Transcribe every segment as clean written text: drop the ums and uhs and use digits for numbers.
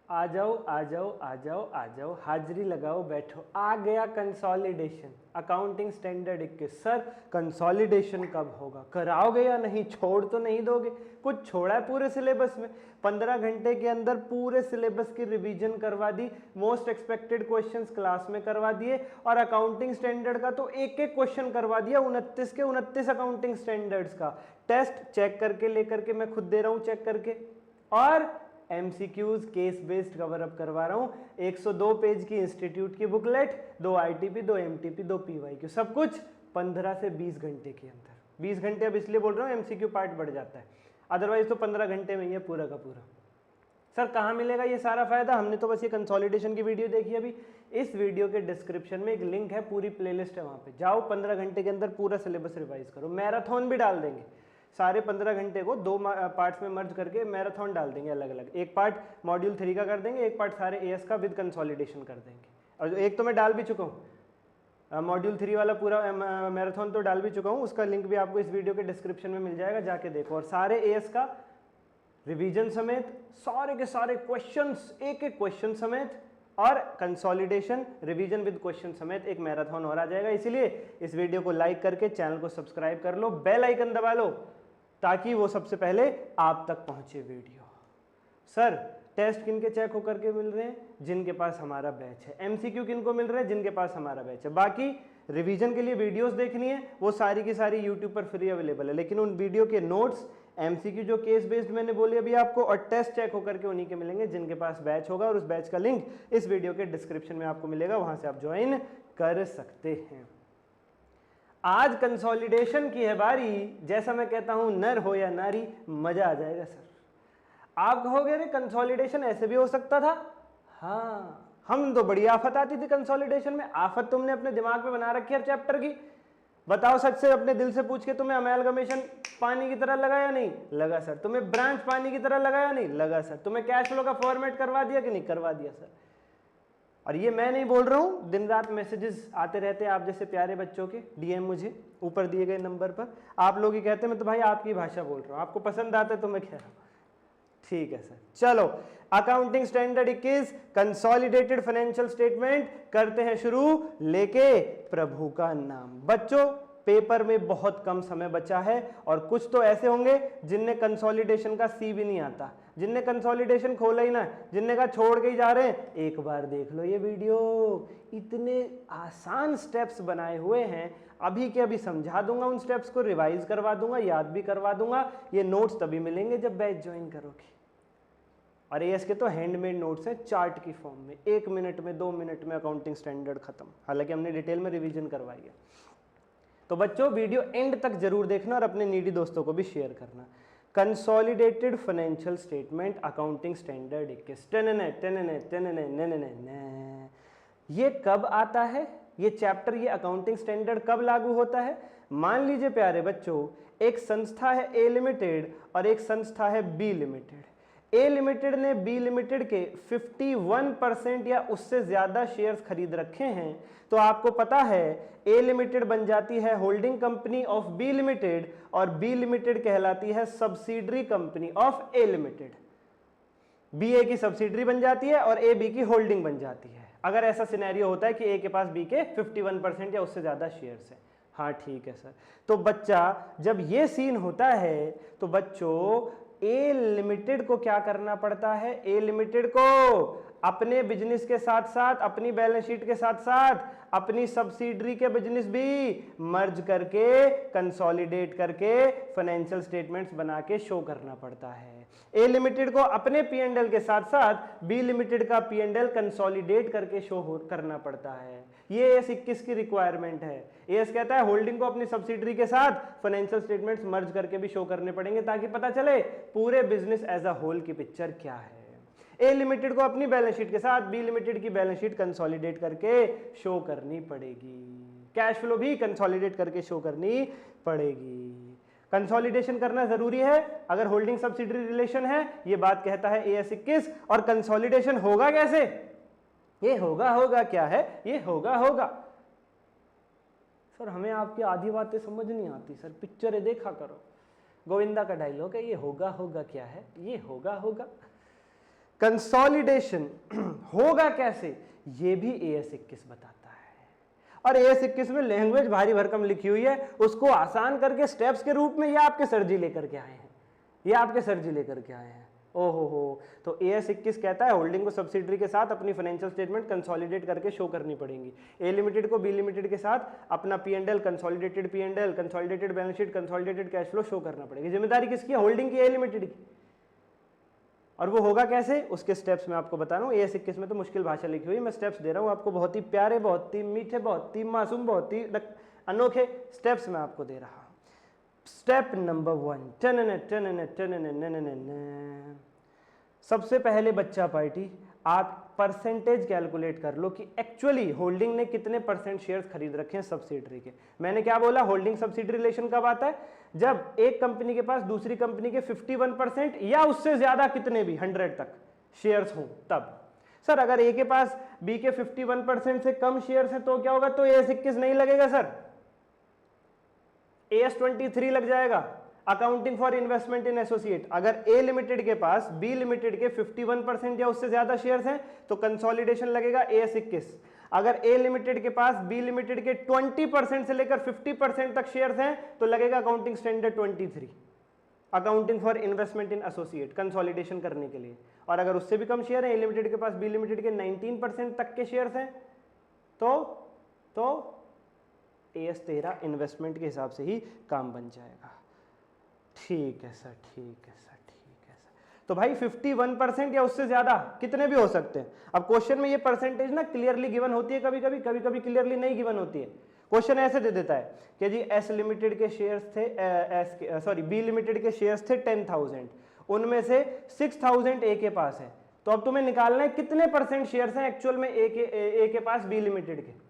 आ जाओ आ जाओ आ जाओ आ जाओ, हाजिरी लगाओ, बैठो। आ गया consolidation, accounting standard 21। Sir consolidation कब होगा, कराओगे या नहीं, छोड़ तो नहीं दोगे? कुछ छोड़ा है पूरे सिलेबस में? 15 घंटे के अंदर पूरे सिलेबस की रिवीजन करवा दी, मोस्ट एक्सपेक्टेड क्वेश्चंस क्लास में करवा दिए, और अकाउंटिंग स्टैंडर्ड का तो एक एक क्वेश्चन करवा दिया, 29 के 29 अकाउंटिंग स्टैंडर्ड्स का टेस्ट चेक करके लेकर के मैं खुद दे रहा हूं चेक करके, और MCQs case based cover up करवा रहा हूं। 102 पेज की इंस्टीट्यूट की बुकलेट, 2 आईटीपी, 2 एमटीपी, 2 पीवाईक्यू, सब कुछ 15 से 20 घंटे के अंदर। 20 घंटे अब इसलिए बोल रहा हूं एमसीक्यू पार्ट बढ़ जाता है, अदरवाइज तो 15 घंटे में ही है पूरा का पूरा। सर कहाँ मिलेगा ये सारा फायदा? हमने तो बस ये कंसोलिडेशन की वीडियो देखी अभी। इस वीडियो के डिस्क्रिप्शन में एक लिंक है, पूरी प्लेलिस्ट है, वहां पे जाओ, 15 घंटे के अंदर पूरा सिलेबस रिवाइज करो। मैराथन भी डाल देंगे, सारे 15 घंटे को 2 पार्ट्स में मर्ज करके मैराथन डाल देंगे अलग अलग। एक पार्ट मॉड्यूल 3 का कर देंगे, एक पार्ट सारे एएस का विद कंसोलिडेशन कर देंगे। और एक तो मैं डाल भी चुका हूँ, मॉड्यूल 3 वाला पूरा मैराथन तो डाल भी चुका हूँ, उसका लिंक भी आपको इस वीडियो के डिस्क्रिप्शन में मिल जाएगा, जाके देखो। और सारे एएस का रिवीजन समेत, सारे के सारे क्वेश्चंस, एक एक क्वेश्चन समेत, और कंसोलिडेशन रिवीजन विद क्वेश्चन समेत एक मैराथन और आ जाएगा। इसीलिए इस वीडियो को लाइक करके चैनल को सब्सक्राइब कर लो, बेल आइकन दबा लो, ताकि वो सबसे पहले आप तक पहुंचे वीडियो। सर टेस्ट किन के चेक होकर के मिल रहे हैं? जिनके पास हमारा बैच है। एमसीक्यू किन को मिल रहे हैं? जिनके पास हमारा बैच है। बाकी रिवीजन के लिए वीडियोस देखनी है, वो सारी की सारी यूट्यूब पर फ्री अवेलेबल है, लेकिन उन वीडियो के नोट्स, एमसीक्यू जो केस बेस्ड मैंने बोले अभी आपको, और टेस्ट चेक होकर के उन्हीं के मिलेंगे जिनके पास बैच होगा। और उस बैच का लिंक इस वीडियो के डिस्क्रिप्शन में आपको मिलेगा, वहां से आप ज्वाइन कर सकते हैं। आज कंसोलिडेशन की है बारी। जैसा मैं कहता हूं, नर हो या नारी, मजा आ जाएगा सर। आप कहोगे अरे कंसोलिडेशन ऐसे भी हो सकता था। हाँ, हम तो बड़ी आफत आती थी कंसोलिडेशन में। आफत तुमने अपने दिमाग में बना रखी है हर चैप्टर की। बताओ सच से, अपने दिल से पूछ के, तुम्हें अमेलगमेशन पानी की तरह लगा या नहीं लगा सर? तुम्हें ब्रांच पानी की तरह लगा या नहीं लगा सर? तुम्हें कैश फ्लो का फॉर्मेट करवा दिया कि नहीं करवा दिया सर? और ये मैं नहीं बोल रहा हूं, दिन रात मैसेजेस आते रहते हैं आप जैसे प्यारे बच्चों के, डीएम मुझे ऊपर दिए गए नंबर पर। आप लोग ही कहते हैं, मैं तो भाई आपकी भाषा बोल रहा हूं, आपको पसंद आता है तो मैं कह रहा हूं। ठीक है सर, चलो accounting standard 21 consolidated financial statement करते हैं शुरू, लेके प्रभु का नाम। बच्चों पेपर में बहुत कम समय बचा है, और कुछ तो ऐसे होंगे जिनने कंसोलिडेशन का सी भी नहीं आता, जिनने कंसोलिडेशन खोला ही ना, जिनने कहा छोड़ के ही जा रहे हैं। एक बार देख लो ये वीडियो, इतने आसान स्टेप्स बनाए हुए हैं, अभी के अभी समझा दूंगा, उन स्टेप्स को रिवाइज करवा दूंगा, याद भी करवा दूंगा। ये नोट्स तभी मिलेंगे जब बैच ज्वाइन करोगे। और एएस के तो हैंडमेड नोट्स हैं चार्ट की फॉर्म में, 1 मिनट में 2 मिनट में अकाउंटिंग स्टैंडर्ड खत्म। हालांकि हमने डिटेल में रिवीजन करवाई है। तो बच्चों वीडियो एंड तक जरूर देखना और अपने नीडी दोस्तों को भी शेयर करना। Consolidated financial statement accounting standard 21 ये कब आता है? ये चैप्टर, ये अकाउंटिंग स्टैंडर्ड कब लागू होता है? मान लीजिए प्यारे बच्चों, एक संस्था है ए लिमिटेड और एक संस्था है बी लिमिटेड। ए लिमिटेड ने बी लिमिटेड के 51% या उससे ज्यादा शेयर्स खरीद रखे हैं, तो आपको पता है ए लिमिटेड बन जाती है holding company of B limited, और बी लिमिटेड कहलाती है subsidiary company of A limited. B A की सब्सिडरी बन जाती है और ए बी की होल्डिंग बन जाती है, अगर ऐसा सिनेरियो होता है कि ए के पास बी के 51% या उससे ज्यादा शेयर्स है। हाँ ठीक है सर। तो बच्चा जब ये सीन होता है तो बच्चों ए लिमिटेड को क्या करना पड़ता है? ए लिमिटेड को अपने बिजनेस के साथ साथ, अपनी बैलेंस शीट के साथ साथ, अपनी सब्सिडरी के बिजनेस भी मर्ज करके, कंसोलिडेट करके फाइनेंशियल स्टेटमेंट्स बना के शो करना पड़ता है। ए लिमिटेड को अपने पी&एल के साथ साथ बी लिमिटेड का पी&एल कंसोलिडेट करके शो करना पड़ता है। ये एएस 21 की रिक्वायरमेंट है। एएस कहता है होल्डिंग को अपनी सब्सिडरी के साथ फाइनेंशियल स्टेटमेंट्स मर्ज करके भी शो करने पड़ेंगे, ताकि पता चले पूरे बिजनेस एज अ होल की पिक्चर क्या है। ए लिमिटेड को अपनी बैलेंस शीट के साथ बी लिमिटेड की बैलेंस शीट कंसोलिडेट करके शो करनी पड़ेगी, कैश फ्लो भी कंसोलिडेट करके शो करनी पड़ेगी। कंसोलिडेशन करना जरूरी है अगर होल्डिंग सब्सिडरी रिलेशन है, ये बात कहता है एएस 21। और कंसोलिडेशन होगा कैसे? ये होगा क्या है? ये होगा। सर हमें आपकी आधी बातें समझ नहीं आती सर, पिक्चर देखा करो। गोविंदा का डायलॉग है, ये होगा क्या है? ये होगा। कंसोलिडेशन होगा कैसे ये भी AS21 बताता है। और AS21 में लैंग्वेज भारी भरकम लिखी हुई है, उसको आसान करके स्टेप्स के रूप में ये आपके सर जी लेकर के आए हैं, ये आपके सर जी लेकर के आए हैं। ओहो हो, तो AS21 कहता है होल्डिंग को सब्सिडरी के साथ अपनी फाइनेंशियल स्टेटमेंट कंसोलिडेट करके शो करनी पड़ेंगी। ए लिमिटेड को बी लिमिटेड के साथ अपना P&L, consolidated P&L, consolidated balance sheet, consolidated cash flow show करना पड़ेगी। जिम्मेदारी किसकी है? होल्डिंग की, ए लिमिटेड की। और वो होगा कैसे, उसके स्टेप्स मैं आपको बता रहा हूँ। AS21 में तो मुश्किल भाषा लिखी हुई है, मैं स्टेप्स दे रहा हूँ आपको, बहुत ही प्यारे, बहुत ही मीठे, बहुत ही मासूम, बहुत ही अनोखे स्टेप्स मैं आपको दे रहा हूँ। स्टेप नंबर 1, सबसे पहले बच्चा पार्टी आप परसेंटेज कैलकुलेट कर लो कि एक्चुअली होल्डिंग ने कितने परसेंट शेयर्स खरीद रखे हैं सब्सिडरी के। मैंने क्या बोला, होल्डिंग सब्सिडरी रिलेशन कब आता है? जब एक कंपनी के पास दूसरी कंपनी के 51% या उससे ज्यादा कितने भी 100 तक शेयर्स हों तब। सर अगर ए के पास बी के 51% से कम शेयर्स हैं तो क्या होगा? तो AS21 नहीं लगेगा सर, AS23 लग जाएगा, accounting for investment in associate. अगर ए लिमिटेड के पास बी लिमिटेड के 51% या उससे ज्यादा शेयर्स हैं तो कंसोलिडेशन लगेगा AS21। अगर ए लिमिटेड के पास बी लिमिटेड के 20% से लेकर 50% तक शेयर्स हैं तो लगेगा accounting standard 23, accounting for investment in associate, consolidation करने के लिए। और अगर उससे भी कम शेयर है, ए लिमिटेड के पास बी लिमिटेड के 19% तक के शेयर्स हैं तो AS13 इन्वेस्टमेंट के हिसाब से ही काम बन जाएगा। ठीक है सर, ठीक है सर, ठीक है सर। तो भाई 51% या उससे ज्यादा कितने भी हो सकते हैं। अब क्वेश्चन में ये परसेंटेज ना क्लियरली गिवन होती है, कभी कभी क्लियरली नहीं गिवन होती है। क्वेश्चन ऐसे दे देता है कि जी एस लिमिटेड के शेयर्स थे, बी लिमिटेड के शेयर्स थे 10,000, उनमें से 6,000 ए के पास है। तो अब तुम्हें निकालना है कितने परसेंट शेयर्स हैं एक्चुअल में ए के पास बी लिमिटेड के।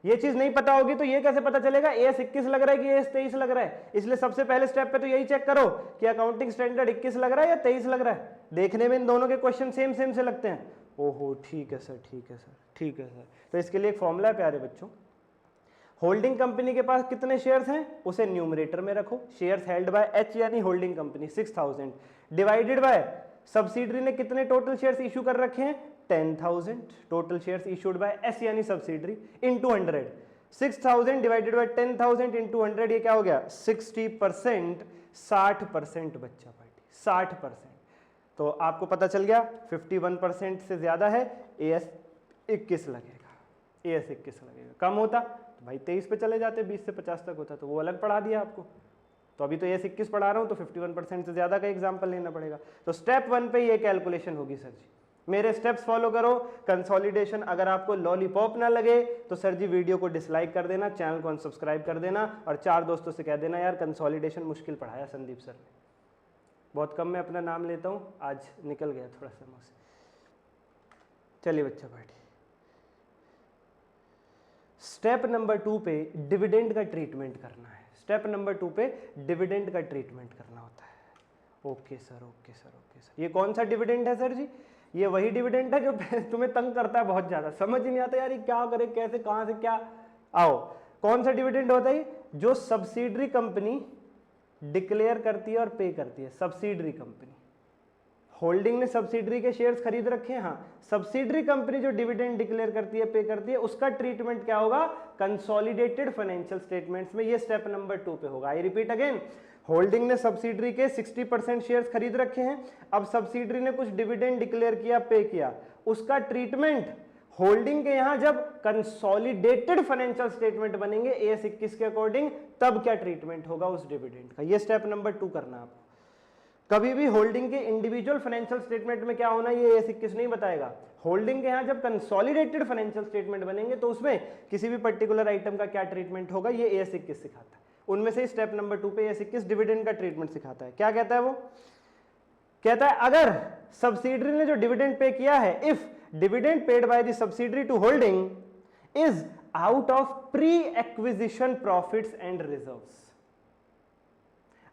ये चीज नहीं पता होगी तो ये कैसे पता चलेगा AS21 लग रहा है कि AS23 लग रहा है। इसलिए सबसे पहले स्टेप पे तो यही चेक करो कि अकाउंटिंग स्टैंडर्ड 21 लग रहा है या 23 लग रहा है। देखने में इन दोनों के क्वेश्चन सेम से लगते हैं। ओहो ठीक है सर, ठीक है सर, ठीक है सर। तो इसके लिए एक फॉर्मूला है प्यारे बच्चों, होल्डिंग कंपनी के पास कितने शेयर्स हैं उसे न्यूमरेटर में रखो, शेयर्स हेल्ड बाय H यानी holding company 6,000 divided by subsidiary ने कितने टोटल शेयर्स इशू कर रखे हैं 10,000, total shares issued by S यानी subsidiary into 100। 6,000 divided by 10,000 into 100, ये क्या हो गया 60%, 60% बच्चा पार्टी 60%। तो आपको पता चल गया 51% से ज्यादा है AS21 लगेगा, AS21 लगेगा। कम होता तो भाई 23 पे चले जाते, 20 से 50 तक होता तो वो अलग पढ़ा दिया आपको। तो अभी तो AS21 पढ़ा रहा हूं तो 51% से ज्यादा का एग्जाम्पल लेना पड़ेगा। तो स्टेप 1 पे ये कैलकुलेशन होगी सर जी। मेरे स्टेप्स फॉलो करो। कंसोलिडेशन अगर आपको लॉलीपॉप ना लगे तो सर जी वीडियो को डिसलाइक कर देना, चैनल को अनसब्सक्राइब कर देना और 4 दोस्तों से कह देना यार कंसोलिडेशन मुश्किल पढ़ाया संदीप सर ने। बहुत कम मैं अपना नाम लेता हूं, आज निकल गया थोड़ा सा मुझसे। चलिए बच्चा बैठिए। स्टेप नंबर 2 पे डिविडेंड का ट्रीटमेंट करना है। स्टेप नंबर 2 पे डिविडेंड का ट्रीटमेंट करना होता है। Okay sir, okay sir, okay sir. ये कौन सा डिविडेंड है सर जी? ये वही डिविडेंड है जो तुम्हें तंग करता है बहुत ज्यादा, समझ ही नहीं आता यार ये क्या करे, कैसे, कहां से क्या। आओ, कौन सा डिविडेंड होता है? जो सब्सिडरी कंपनी डिक्लेयर करती है और पे करती है। सब्सिडरी कंपनी, होल्डिंग ने सब्सिडरी के शेयर्स खरीद रखे हैं, हाँ, सब्सिडरी कंपनी जो डिविडेंड डिक्लेयर करती है, पे करती है, उसका ट्रीटमेंट क्या होगा कंसोलिडेटेड फाइनेंशियल स्टेटमेंट्स में। ये स्टेप नंबर 2 पे होगा। आई रिपीट अगेन, होल्डिंग ने सब्सिडरी के 60% शेयर्स खरीद रखे हैं, अब सब्सिडरी ने कुछ डिविडेंड डिक्लेयर किया, पे किया, उसका ट्रीटमेंट होल्डिंग के यहां जब कंसोलिडेटेड फाइनेंशियल स्टेटमेंट बनेंगे AS21 के अकॉर्डिंग, तब क्या ट्रीटमेंट होगा उस डिविडेंड का। ये स्टेप नंबर 2 करना आपको। कभी भी होल्डिंग के इंडिविजुअल फाइनेंशियल स्टेटमेंट में क्या होना ये AS21 नहीं बताएगा। होल्डिंग के यहां जब कंसोलिडेटेड फाइनेंशियल स्टेटमेंट बनेंगे तो उसमें किसी भी पर्टिकुलर आइटम का क्या ट्रीटमेंट होगा ये AS21 सिखाता है। उनमें से स्टेप नंबर 2 पे AS21 डिविडेंड का ट्रीटमेंट सिखाता है। क्या कहता है वो? कहता है अगर सब्सिडरी ने जो डिविडेंड पे किया है, if dividend paid by the subsidiary to holding is out of pre acquisition profits and reserves,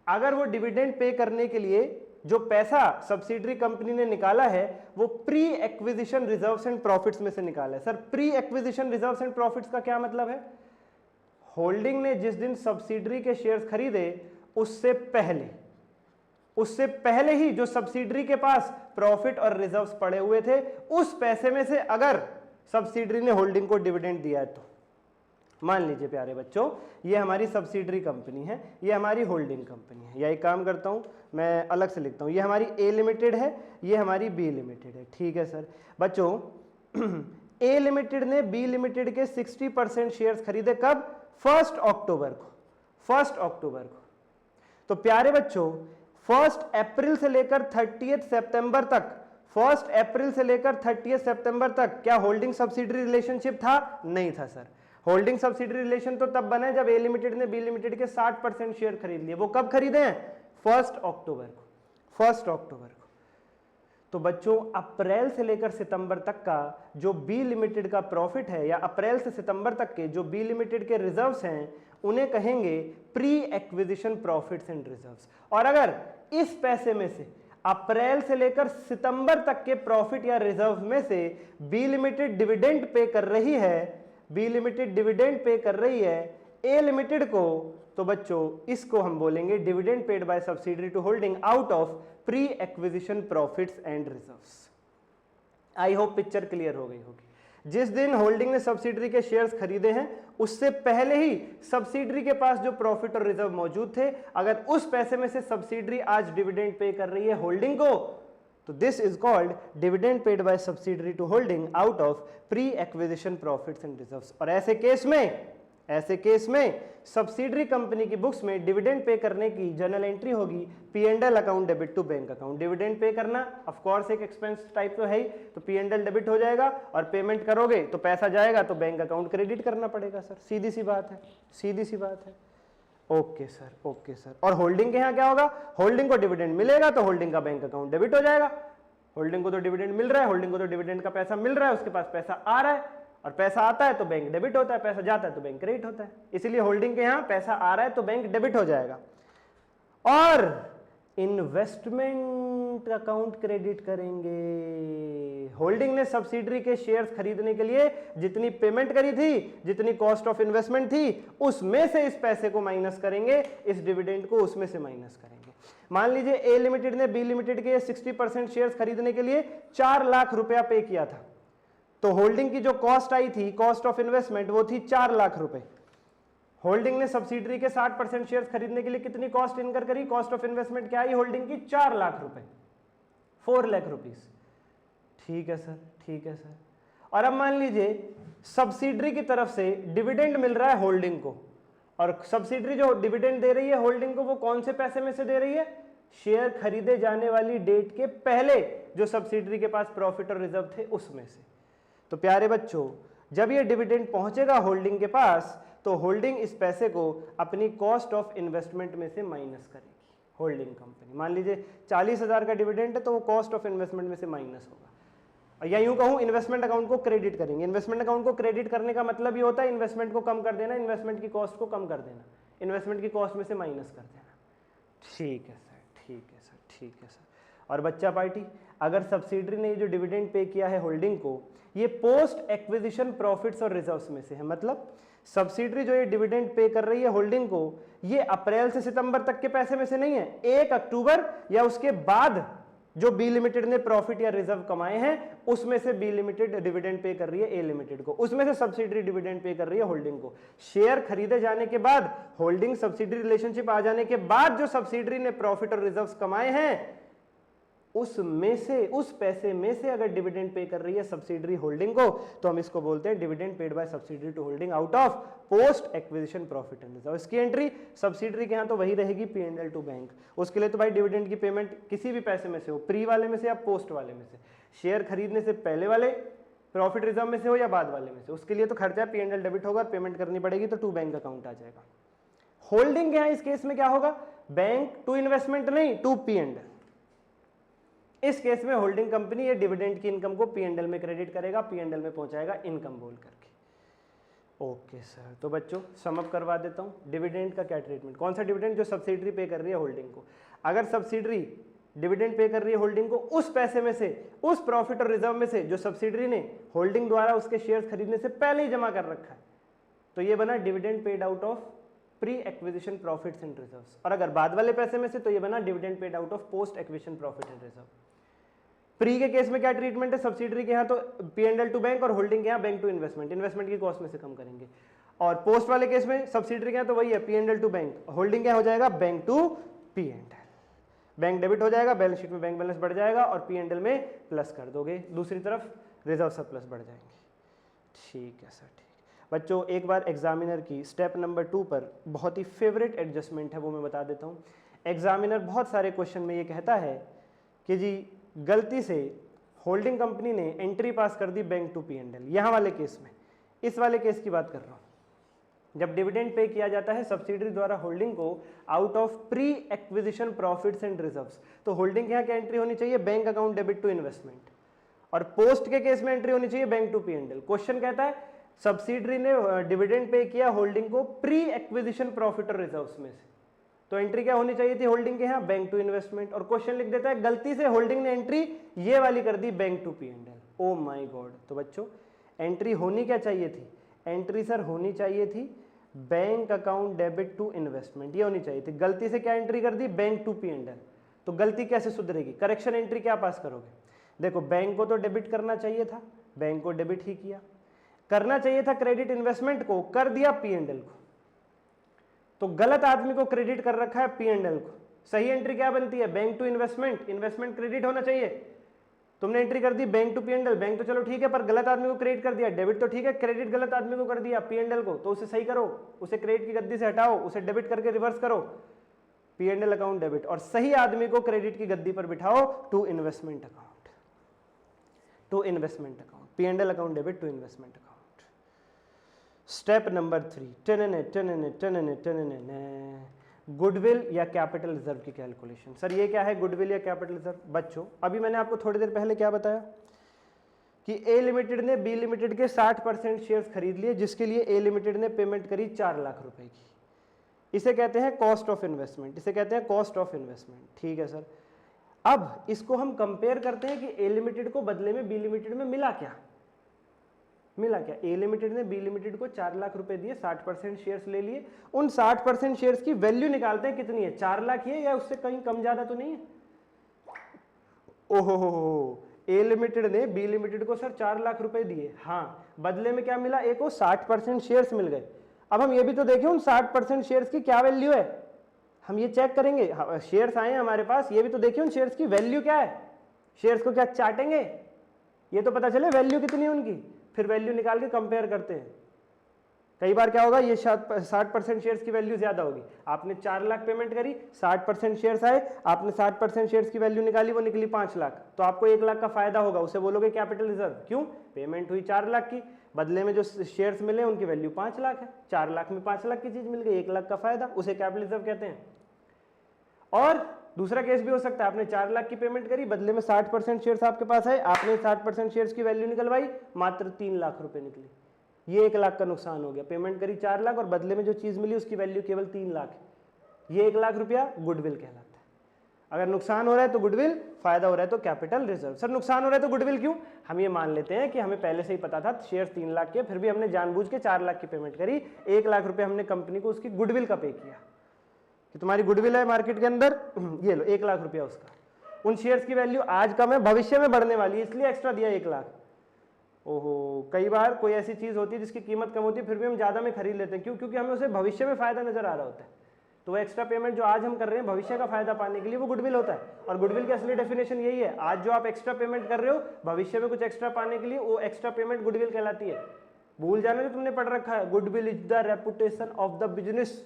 अगर वो डिविडेंड पे करने के लिए जो पैसा सब्सिडरी कंपनी ने निकाला है वो pre acquisition reserves and profits में से निकाला है। Sir pre acquisition reserves and profits का क्या मतलब है? होल्डिंग ने जिस दिन सब्सिडरी के शेयर्स खरीदे उससे पहले ही जो सब्सिडरी के पास प्रॉफिट और रिजर्व्स पड़े हुए थे, उस पैसे में से अगर सब्सिडरी ने होल्डिंग को डिविडेंड दिया है तो मान लीजिए प्यारे बच्चों, ये हमारी सब्सिडरी कंपनी है, ये हमारी होल्डिंग कंपनी है, या एक काम करता हूं मैं अलग से लिखता हूं, ये हमारी ए लिमिटेड है, ये हमारी बी लिमिटेड है। ठीक है सर बच्चों, ए लिमिटेड ने बी लिमिटेड के 60% शेयर्स खरीदे कब? 1 अक्टूबर को। 1 अक्टूबर को। तो प्यारे बच्चों 1 अप्रैल से लेकर 30 सितंबर तक, 1 अप्रैल से लेकर 30 सितंबर तक क्या होल्डिंग सब्सिडरी रिलेशनशिप था? नहीं था सर। होल्डिंग सब्सिडरी रिलेशन तो तब बना है जब ए लिमिटेड ने बी लिमिटेड के 60% शेयर खरीद लिए। वो कब खरीदे हैं? 1 अक्टूबर को। 1 अक्टूबर को। तो बच्चों अप्रैल से लेकर सितंबर तक का जो बी लिमिटेड का प्रॉफिट है, या अप्रैल से सितंबर तक के जो बी लिमिटेड के रिजर्व्स हैं, उन्हें कहेंगे pre acquisition profits and reserves. और अगर इस पैसे में से अप्रैल से लेकर सितंबर तक के प्रॉफिट या रिजर्व में से बी लिमिटेड डिविडेंड पे कर रही है, बी लिमिटेड डिविडेंड पे कर रही है ए लिमिटेड को, तो बच्चों इसको हम बोलेंगे dividend paid by subsidiary to holding out of pre acquisition profits and reserves. I hope picture clear हो गई होगी। जिस दिन होल्डिंग ने सब्सिडरी के शेयर्स खरीदे हैं उससे पहले ही सब्सिडरी के पास जो प्रॉफिट और रिजर्व मौजूद थे, अगर उस पैसे में से सब्सिडरी आज डिविडेंड पे कर रही है होल्डिंग को, तो this is called dividend paid by subsidiary to holding out of pre acquisition profits and reserves. और ऐसे केस में सब्सिडरी कंपनी की बुक्स में डिविडेंड पे करने की जर्नल एंट्री होगी P&L account debit to bank account. Dividend pay करना of course एक एक्सपेंस टाइप तो है ही, तो P&L डेबिट हो जाएगा, और पेमेंट करोगे तो पैसा जाएगा तो बैंक अकाउंट क्रेडिट करना पड़ेगा सर। सीधी सी बात है, सीधी सी बात है। Okay sir, okay sir. और होल्डिंग के यहाँ क्या होगा? होल्डिंग को डिविडेंड मिलेगा तो होल्डिंग का बैंक अकाउंट डेबिट हो जाएगा। होल्डिंग को तो डिविडेंड मिल रहा है, होल्डिंग को तो डिविडेंड का पैसा मिल रहा है, उसके पास पैसा आ रहा है, और पैसा आता है तो बैंक डेबिट होता है, पैसा जाता है तो बैंक क्रेडिट होता है। इसलिए होल्डिंग के यहाँ पैसा आ रहा है तो बैंक डेबिट हो जाएगा। और इन्वेस्टमेंट अकाउंट क्रेडिट करेंगे। होल्डिंग ने सब्सिडरी के शेयर्स खरीदने के लिए जितनी पेमेंट करी थी, जितनी कॉस्ट ऑफ इन्वेस्टमेंट थी, उसमें से इस पैसे को माइनस करेंगे, इस डिविडेंड को उसमें से माइनस करेंगे। मान लीजिए ए लिमिटेड ने बी लिमिटेड के 60% शेयर्स खरीदने के लिए 4 लाख रुपया पे किया था, तो होल्डिंग की जो कॉस्ट आई थी, कॉस्ट ऑफ इन्वेस्टमेंट, वो थी 4 लाख रुपए। होल्डिंग ने सब्सिडरी के 60% शेयर्स खरीदने के लिए कितनी कॉस्ट इनकर करी? कॉस्ट ऑफ इन्वेस्टमेंट क्या आई होल्डिंग की? 4 लाख रुपए, 4 लाख रुपीस। ठीक है सर, ठीक है सर। और अब मान लीजिए सब्सिडरी की तरफ से डिविडेंड मिल रहा है होल्डिंग को, और सब्सिडरी जो डिविडेंड दे रही है होल्डिंग को, वो कौन से पैसे में से दे रही है? शेयर खरीदे जाने वाली डेट के पहले जो सब्सिडरी के पास प्रॉफिट और रिजर्व थे उसमें से। तो प्यारे बच्चों, जब ये डिविडेंड पहुंचेगा होल्डिंग के पास, तो होल्डिंग इस पैसे को अपनी कॉस्ट ऑफ इन्वेस्टमेंट में से माइनस करेगी। होल्डिंग कंपनी मान लीजिए 40,000 का डिविडेंड है, तो वो कॉस्ट ऑफ इन्वेस्टमेंट में से माइनस होगा। या यूं कहूं, इन्वेस्टमेंट अकाउंट को क्रेडिट करेंगे। इन्वेस्टमेंट अकाउंट को क्रेडिट करने का मतलब ये होता है इन्वेस्टमेंट को कम कर देना, इन्वेस्टमेंट की कॉस्ट को कम कर देना, इन्वेस्टमेंट की कॉस्ट में से माइनस कर देना। ठीक है सर, ठीक है सर, ठीक है सर। और बच्चा पार्टी, अगर सब्सिडरी ने ये जो डिविडेंड पे किया है होल्डिंग को, ये पोस्ट एक्विजिशन प्रॉफिट्स और रिजर्व्स में से है, मतलब सब्सिडरी जो ये डिविडेंड पे कर रही है होल्डिंग को, ये अप्रैल से सितंबर तक के पैसे में से नहीं है। 1 अक्टूबर या उसके बाद जो बी लिमिटेड ने प्रॉफिट या रिजर्व कमाए हैं, उसमें से बी लिमिटेड डिविडेंड पे कर रही है ए लिमिटेड को, उसमें से सब्सिडरी डिविडेंड पे कर रही है होल्डिंग को। शेयर खरीदे जाने के बाद, होल्डिंग सब्सिडरी रिलेशनशिप आ जाने के बाद जो सब्सिडरी ने प्रॉफिट और रिजर्व कमाए हैं, उसमें से, उस पैसे में से अगर डिविडेंड पे कर रही है सब्सिडरी होल्डिंग को, तो हम इसको बोलते हैं dividend paid by subsidiary to holding out of post acquisition profit and reserve. इसकी एंट्री सब्सिडरी के यहाँ तो वही रहेगी P&L टू बैंक। उसके लिए तो भाई डिविडेंड की पेमेंट किसी भी पैसे में से हो, प्री वाले में से या पोस्ट वाले में से, शेयर खरीदने से पहले वाले प्रॉफिट रिजर्व में से हो या बाद वाले में से, उसके लिए तो खर्चा P&L डेबिट होगा, पेमेंट करनी पड़ेगी, तो टू बैंक अकाउंट आ जाएगा। होल्डिंग के यहाँ इस केस में क्या होगा? बैंक टू इन्वेस्टमेंट नहीं, टू P&L। इस केस में होल्डिंग कंपनी ये डिविडेंड की इनकम को P&L में क्रेडिट करेगा, P&L में पहुंचाएगा इनकम बोल करके। ओके सर, तो बच्चों सम अप करवा देता हूं। डिविडेंड का क्या ट्रीटमेंट? कौन सा डिविडेंड? जो सब्सिडरी पे कर रही है होल्डिंग को। अगर सब्सिडरी डिविडेंड पे कर रही है होल्डिंग को, उस पैसे में से, उस प्रॉफिट और रिजर्व में से जो सब्सिडरी ने होल्डिंग द्वारा उसके शेयर्स खरीदने से पहले ही जमा कर रखा है, तो ये बना dividend paid out of pre acquisition profits and reserves. और अगर बाद वाले पैसे में से, तो ये बना dividend paid out of post acquisition profit and reserve. Pre के केस में क्या ट्रीटमेंट है, सब्सिडरी के यहाँ तो P&L टू बैंक और होल्डिंग के यहाँ बैंक टू इन्वेस्टमेंट, इन्वेस्टमेंट की कॉस्ट में से कम करेंगे। और पोस्ट वाले केस में सब्सिडरी के यहाँ तो वही है P&L टू बैंक, होल्डिंग क्या हो जाएगा bank to P&L, bank debit हो जाएगा, बैलेंस शीट में बैंक बैलेंस बढ़ जाएगा और P&L में प्लस कर दोगे, दूसरी तरफ रिजर्व सरप्लस बढ़ जाएंगे। ठीक है सर, ठीक बच्चों। एक बार एग्जामिनर की स्टेप नंबर 2 पर बहुत ही फेवरेट एडजस्टमेंट है वो मैं बता देता हूँ। एग्जामिनर बहुत सारे क्वेश्चन में ये कहता है कि जी गलती से होल्डिंग कंपनी ने एंट्री पास कर दी बैंक टू P&L, यहाँ वाले केस में, इस वाले केस की बात कर रहा हूँ। जब डिविडेंड पे किया जाता है सब्सिडरी द्वारा होल्डिंग को out of pre acquisition profits and reserves, तो होल्डिंग के यहाँ क्या एंट्री होनी चाहिए, bank account debit to investment, और पोस्ट के केस में एंट्री होनी चाहिए बैंक टू P&L। क्वेश्चन कहता है सब्सिडरी ने डिविडेंड पे किया होल्डिंग को प्री एक्विजिशन प्रॉफिट और रिजर्व्स में से, तो एंट्री क्या होनी चाहिए थी होल्डिंग के यहाँ बैंक टू इन्वेस्टमेंट, और क्वेश्चन लिख देता है गलती से होल्डिंग ने एंट्री ये वाली कर दी bank to P&L। Oh my god, तो बच्चों एंट्री होनी क्या चाहिए थी, एंट्री सर होनी चाहिए थी bank account debit to investment, ये होनी चाहिए थी। गलती से क्या एंट्री कर दी बैंक टू P&L, तो गलती कैसे सुधरेगी, करेक्शन एंट्री क्या पास करोगे, देखो बैंक को तो डेबिट करना चाहिए था, बैंक को डेबिट ही किया, करना चाहिए था क्रेडिट इन्वेस्टमेंट को, कर दिया P&L को, तो गलत आदमी को क्रेडिट कर रखा है P&L को। सही एंट्री क्या बनती है bank to investment, investment credit होना चाहिए, तुमने एंट्री कर दी बैंक टू P&L, बैंक तो चलो ठीक है पर गलत आदमी को क्रेडिट कर दिया, डेबिट तो ठीक है, क्रेडिट गलत आदमी को कर दिया P&L को, तो उसे सही करो, उसे क्रेडिट की गद्दी से हटाओ, उसे डेबिट करके रिवर्स करो, P&L अकाउंट डेबिट, और सही आदमी को क्रेडिट की गद्दी पर बिठाओ to investment account, to investment account, P&L account debit to investment account. Step number 3 goodwill या कैपिटल रिजर्व की कैलकुलेशन। सर ये क्या है गुडविल या कैपिटल रिजर्व, बच्चों अभी मैंने आपको थोड़ी देर पहले क्या बताया कि ए लिमिटेड ने बी लिमिटेड के 60% शेयर्स खरीद लिए, जिसके लिए ए लिमिटेड ने पेमेंट करी 4 लाख रुपए की, इसे कहते हैं कॉस्ट ऑफ इन्वेस्टमेंट, इसे कहते हैं कॉस्ट ऑफ इन्वेस्टमेंट। ठीक है सर, अब इसको हम कंपेयर करते हैं कि ए लिमिटेड को बदले में बी लिमिटेड में मिला क्या, मिला क्या, ए लिमिटेड ने बी लिमिटेड को 4 लाख रुपए दिए, 60% शेयर्स ले लिए, उन 60% शेयर्स की वैल्यू निकालते हैं कितनी है, 4 लाख ही है या उससे कहीं कम ज्यादा तो नहीं है। ओहो, ए लिमिटेड ने बी लिमिटेड को सर 4 लाख रुपए दिए, हाँ, बदले में क्या मिला, ए को 60% शेयर्स मिल गए। अब हम ये भी तो देखें उन 60% शेयर्स की क्या वैल्यू है, हम ये चेक करेंगे, शेयर्स आए हैं हमारे पास, ये भी तो देखिए उन शेयर्स की वैल्यू क्या है, शेयर्स को क्या चाटेंगे, ये तो पता चले वैल्यू कितनी है उनकी, फिर वैल्यू निकाल के कंपेयर करते हैं। कई बार क्या होगा, ये 60% शेयर्स की वैल्यू ज्यादा होगी, आपने 4 लाख पेमेंट करी, 60% शेयर्स आए, आपने 60% शेयर्स की वैल्यू निकाली, वो निकली 5 लाख, तो आपको 1 लाख का फायदा होगा, उसे बोलोगे कैपिटल रिजर्व। क्यों, पेमेंट हुई 4 लाख की, बदले में जो शेयर्स मिले उनकी वैल्यू 5 लाख है, 4 लाख में 5 लाख की चीज मिल गई, 1 लाख का फायदा, उसे कैपिटल रिजर्व कहते हैं। और दूसरा केस भी हो सकता है, आपने 4 लाख की पेमेंट करी, बदले में 60% शेयर्स आपके पास है, आपने 60% शेयर्स की वैल्यू निकलवाई, मात्र 3 लाख रुपए निकली, ये 1 लाख का नुकसान हो गया। पेमेंट करी 4 लाख और बदले में जो चीज मिली उसकी वैल्यू केवल 3 लाख है, ये 1 लाख रुपया गुडविल कहलाता है। अगर नुकसान हो रहा है तो गुडविल, फायदा हो रहा है तो कैपिटल रिजर्व। सर नुकसान हो रहा है तो गुडविल क्यों, हम ये मान लेते हैं कि हमें पहले से ही पता था शेयर्स 3 लाख के, फिर भी हमने जानबूझ के 4 लाख की पेमेंट करी, 1 लाख रुपए हमने कंपनी को उसकी गुडविल का पे किया कि तुम्हारी गुडविल है मार्केट के अंदर, ये लो 1 लाख रुपया उसका, उन शेयर्स की वैल्यू आज कम है भविष्य में बढ़ने वाली है, इसलिए एक्स्ट्रा दिया 1 लाख। ओहो, कई बार कोई ऐसी चीज होती है जिसकी कीमत कम होती है, फिर भी हम ज्यादा में खरीद लेते हैं, क्यों, क्योंकि हमें उसे भविष्य में फायदा नजर आ रहा होता है, तो वो एक्स्ट्रा पेमेंट जो आज हम कर रहे हैं भविष्य का फायदा पाने के लिए, वो गुडविल होता है। और गुडविल की असली डेफिनेशन यही है, आज जो आप एक्स्ट्रा पेमेंट कर रहे हो भविष्य में कुछ एक्स्ट्रा पाने के लिए, वो एक्स्ट्रा पेमेंट गुडविल कहलाती है। भूल जाने जो तुमने पढ़ रखा है, goodwill is the reputation of the business,